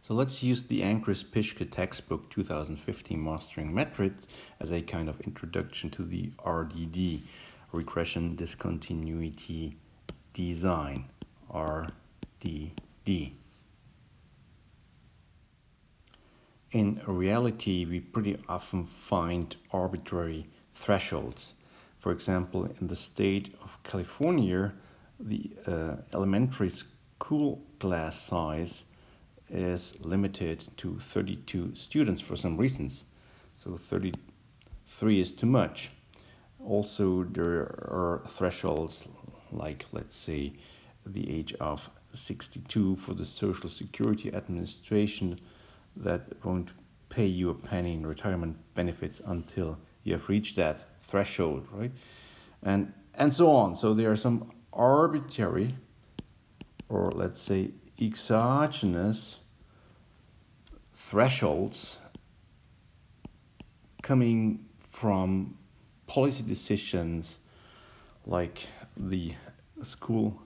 So let's use the Angrist Pischke textbook 2015 Mastering Metrics as a kind of introduction to the RDD, Regression Discontinuity Design, RDD. In reality, we pretty often find arbitrary thresholds. For example, in the state of California, the elementary school class size is limited to 32 students for some reasons. So 33 is too much. Also, there are thresholds like, let's say, the age of 62 for the Social Security Administration that won't pay you a penny in retirement benefits until you have reached that threshold, right? And so on. So there are some arbitrary, or let's say exogenous thresholds coming from policy decisions like the school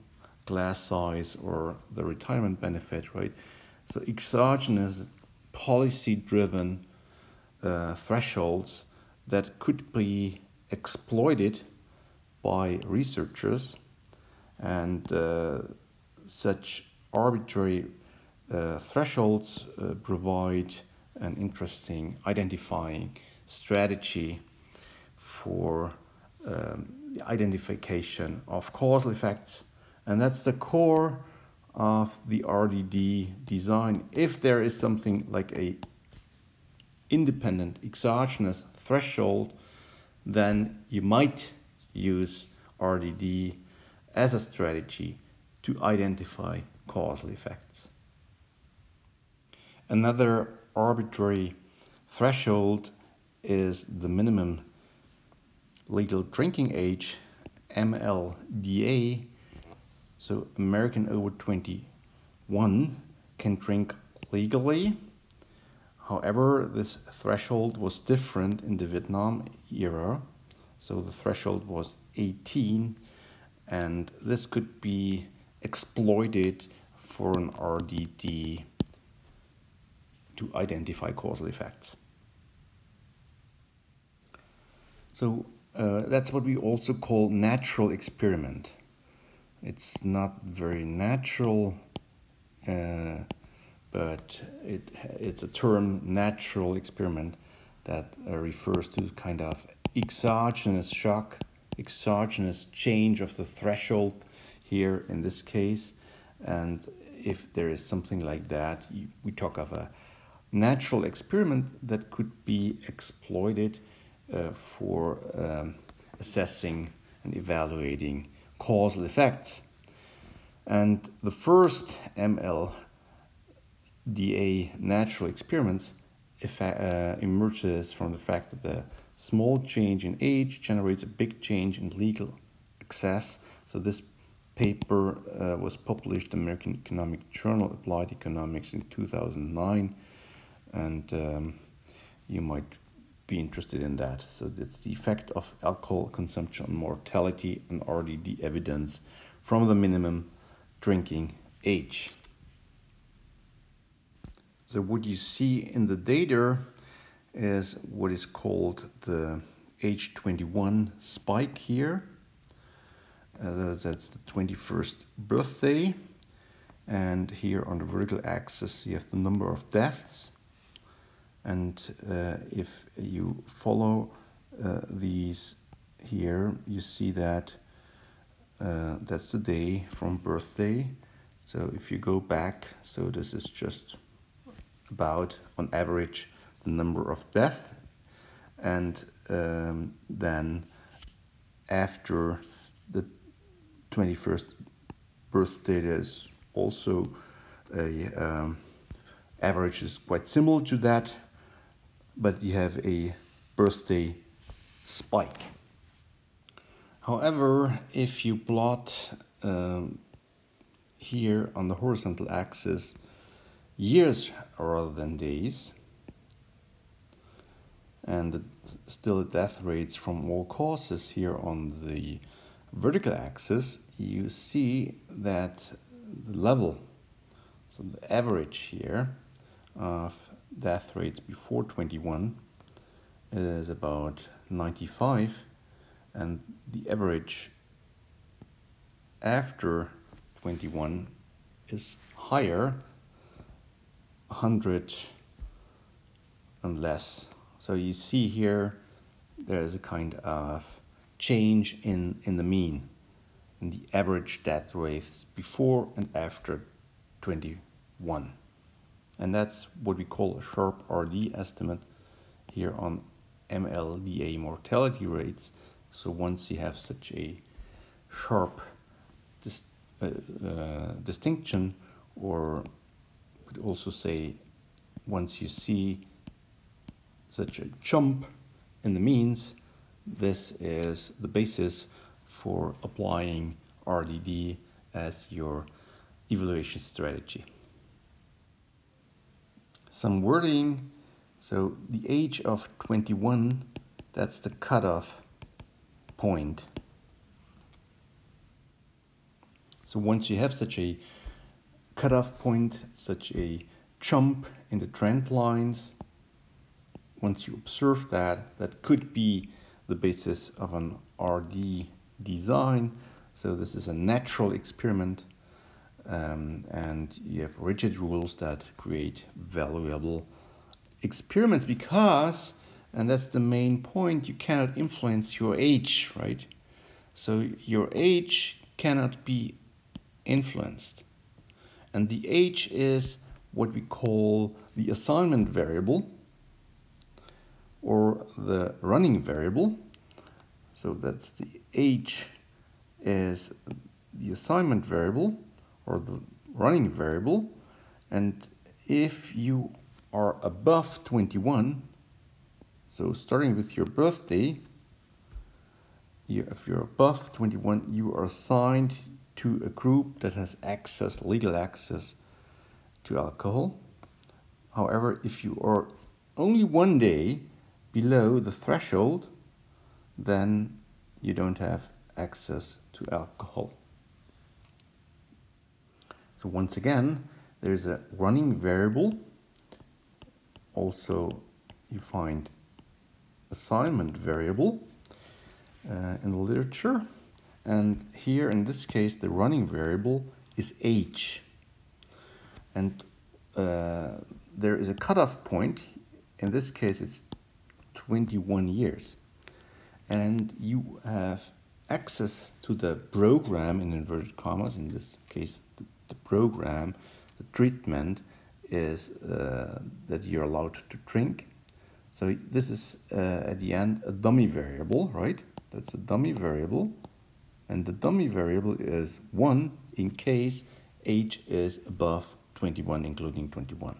class size or the retirement benefit, right? So exogenous policy-driven thresholds that could be exploited by researchers, and such arbitrary thresholds provide an interesting identifying strategy for the identification of causal effects, and that's the core of the RDD design. If there is something like a independent exogenous threshold, then you might use RDD as a strategy to identify causal effects. Another arbitrary threshold is the minimum legal drinking age, MLDA. So American over 21 can drink legally. However, this threshold was different in the Vietnam era. So the threshold was 18, and this could be exploited for an RDD to identify causal effects. So that's what we also call natural experiment. It's not very natural, but it's a term, natural experiment, that refers to kind of exogenous shock, exogenous change of the threshold here in this case. And if there is something like that, we talk of a natural experiment that could be exploited for assessing and evaluating causal effects. And the first MLDA natural experiments emerges from the fact that the small change in age generates a big change in legal access. So this paper was published in the American Economic Journal, Applied Economics, in 2009, and you might be interested in that. So that's the effect of alcohol consumption on mortality and RDD evidence from the minimum drinking age. So what you see in the data is what is called the age 21 spike here. That's the 21st birthday, and here on the vertical axis you have the number of deaths. And if you follow these here, you see that that's the day from birthday. So if you go back, so this is just about, on average, the number of deaths. And then after the 21st birthday, there's also a average is quite similar to that, but you have a birthday spike. However, if you plot here on the horizontal axis years rather than days, and still death rates from all causes here on the vertical axis, you see that the level, so the average here, of death rates before 21 is about 95, and the average after 21 is higher, 100 and less. So you see here there's a kind of change in the mean, in the average death rates before and after 21. And that's what we call a sharp RD estimate here on MLDA mortality rates. So once you have such a sharp distinction, or could also say once you see such a jump in the means, this is the basis for applying RDD as your evaluation strategy. Some wording. So the age of 21, that's the cutoff point. So once you have such a cutoff point, such a jump in the trend lines, once you observe that, that could be the basis of an RD design. So this is a natural experiment, and you have rigid rules that create valuable experiments because, and that's the main point, you cannot influence your age, right? So your age cannot be influenced. And the age is what we call the assignment variable or the running variable. So that's the age is the assignment variable or the running variable. And if you are above 21, so starting with your birthday, if you're above 21, you are assigned to a group that has access, legal access to alcohol. However, if you are only one day below the threshold, then you don't have access to alcohol. So once again, there's a running variable. Also, you find assignment variable in the literature. And here, in this case, the running variable is age. And there is a cutoff point. In this case, it's 21 years. And you have access to the program, in inverted commas, in this case, the program, the treatment is that you're allowed to drink. So this is, at the end, a dummy variable, right? That's a dummy variable. And the dummy variable is 1 in case age is above 21, including 21.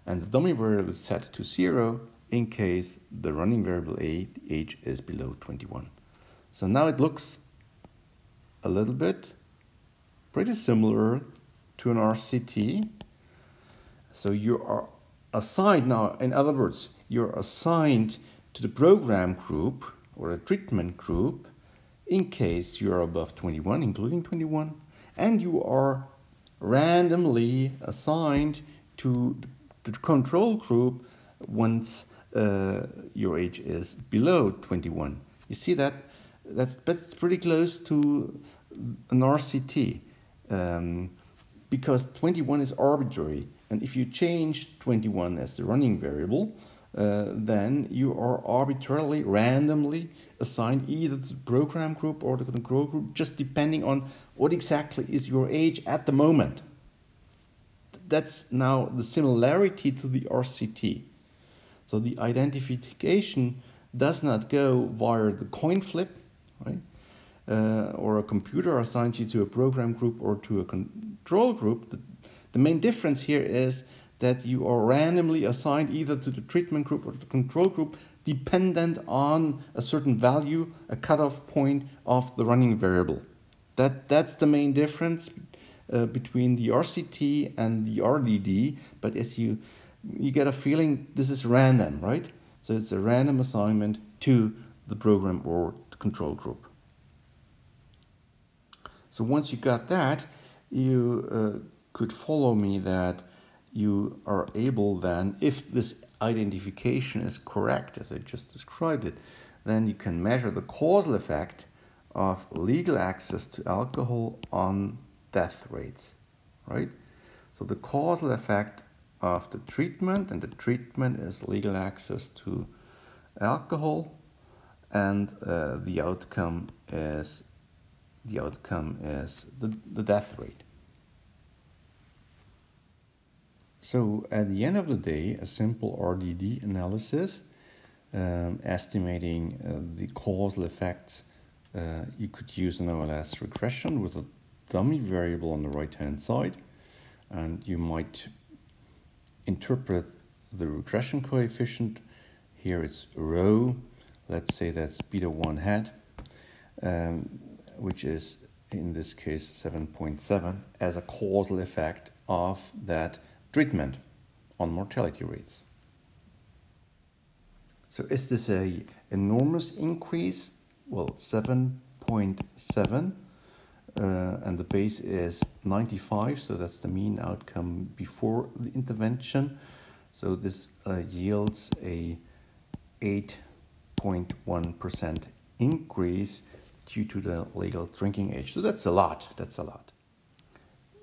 And the dummy variable is set to 0 in case the running variable A, the age, is below 21. So now it looks a little bit pretty similar to an RCT. So you are assigned now, in other words, you're assigned to the program group or a treatment group in case you are above 21, including 21, and you are randomly assigned to the control group once your age is below 21. You see that? That's pretty close to an RCT because 21 is arbitrary. And if you change 21 as the running variable, then you are arbitrarily, randomly assigned either to the program group or the control group, just depending on what exactly is your age at the moment. That's now the similarity to the RCT. So the identification does not go via the coin flip, right? Or a computer assigns you to a program group or to a control group. The main difference here is that you are randomly assigned either to the treatment group or the control group, dependent on a certain value, a cutoff point of the running variable. That's the main difference between the RCT and the RDD. But as you get a feeling, this is random, right? So it's a random assignment to the program or the control group. So once you got that, you could follow me that you are able then, if this identification is correct, as I just described it, then you can measure the causal effect of legal access to alcohol on death rates, right? So the causal effect of the treatment, and the treatment is legal access to alcohol, and the outcome is the death rate. So at the end of the day, a simple RDD analysis estimating the causal effects, you could use an OLS regression with a dummy variable on the right-hand side, and you might interpret the regression coefficient. Here it's rho, let's say that's beta 1 hat, which is in this case 7.7, as a causal effect of that treatment on mortality rates. So is this an enormous increase? Well, 7.7, and the base is 95, so that's the mean outcome before the intervention. So this yields a 8.1% increase due to the legal drinking age. So that's a lot,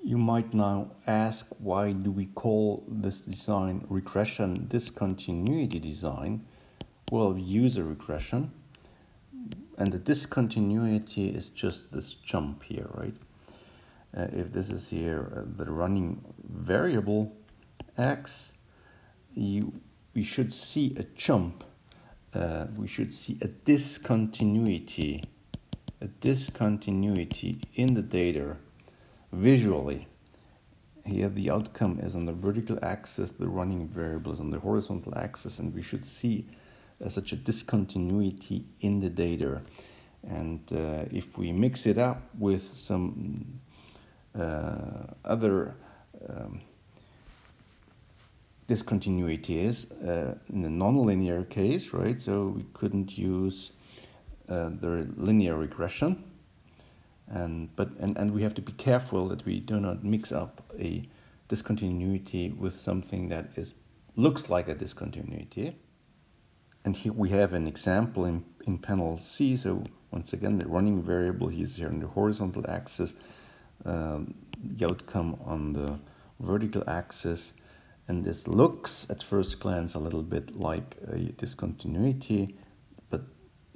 You might now ask, why do we call this design regression discontinuity design? Well, we use a regression, and the discontinuity is just this jump here, right? If this is here the running variable x, we should see a jump. We should see a discontinuity in the data visually. Here the outcome is on the vertical axis, the running variable is on the horizontal axis, and we should see such a discontinuity in the data. And if we mix it up with some other discontinuities in a nonlinear case, right? So we couldn't use the linear regression, and we have to be careful that we do not mix up a discontinuity with something that looks like a discontinuity. And here we have an example in panel C. So once again, the running variable is here on the horizontal axis, the outcome on the vertical axis. And this looks at first glance a little bit like a discontinuity, but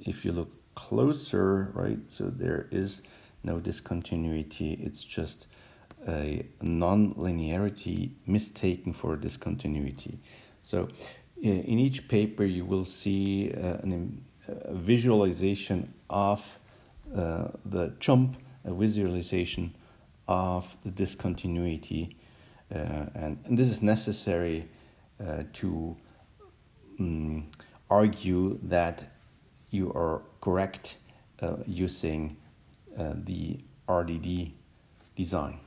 if you look closer, right, so there is no discontinuity. It's just a non-linearity mistaken for a discontinuity. So in each paper you will see a visualization of the jump, a visualization of the discontinuity, and this is necessary to argue that you are correct using the RDD design.